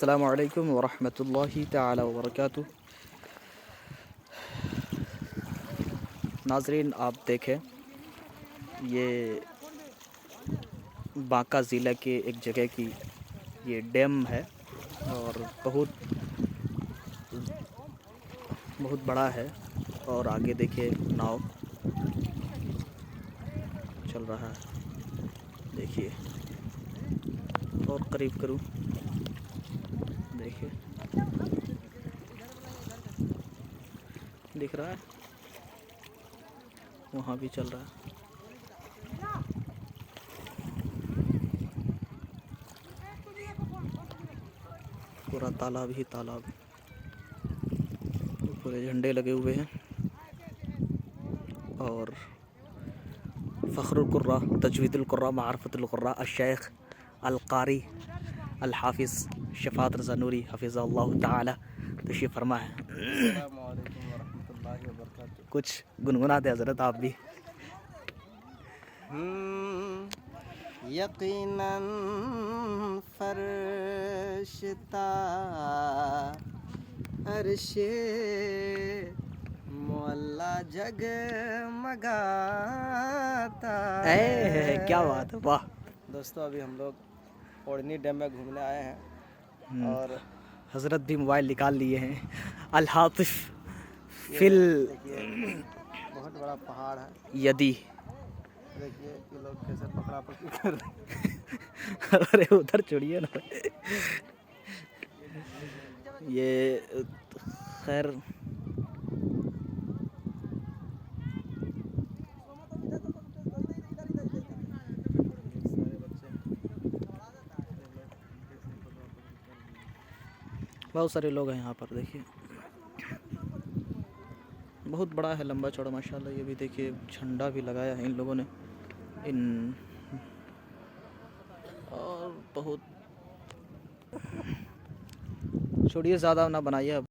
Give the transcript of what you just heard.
अस्सलामु अलैकुम वरहमतुल्लाहि ताला वबरकातुह। नाज़रीन, आप देखें, ये बांका ज़िला के एक जगह की ये डैम है और बहुत बड़ा है। और आगे देखिए नाव चल रहा है, देखिए, और करीब करूँ देखिए, दिख रहा है, वहाँ भी चल रहा है। पूरा तालाब ही तालाब, पूरे झंडे लगे हुए हैं। और फ़ख्रुल क़ुर्रा, तजवीदुल क़ुर्रा, मारिफ़तुल क़ुर्रा, अश-शेख़ अल-क़ारी अल-हाफ़िज़ शफ़ाअत रज़ा नूरी हफ़िज़हुल्लाह ताला तशरीफ़ फरमा है। अस्सलामु अलैकुम वरहमतुल्लाहि वबरकातुह। कुछ गुनगुना दे हज़रत आप भी। यकीनन फरिश्ता अर्शे मौला जगमगाता है। क्या बात है, वाह। दोस्तों, अभी हम लोग ओढ़नी डैम में घूमने आए हैं और हज़रत भी मोबाइल निकाल लिए हैं। अल-हातिफ़ ये फिल देखिए बहुत बड़ा पहाड़ है। यदी। देखिए ये लोग कैसे पकड़ा पकड़ी कर रहे हैं। अरे उधर छोड़िए ना। ये खैर बहुत सारे लोग हैं यहाँ पर, देखिए, बहुत बड़ा है, लंबा चौड़ा माशाल्लाह। ये भी देखिए, झंडा भी लगाया है इन लोगों ने, इन और बहुत छोड़िए, ज़्यादा ना बनाइए अब।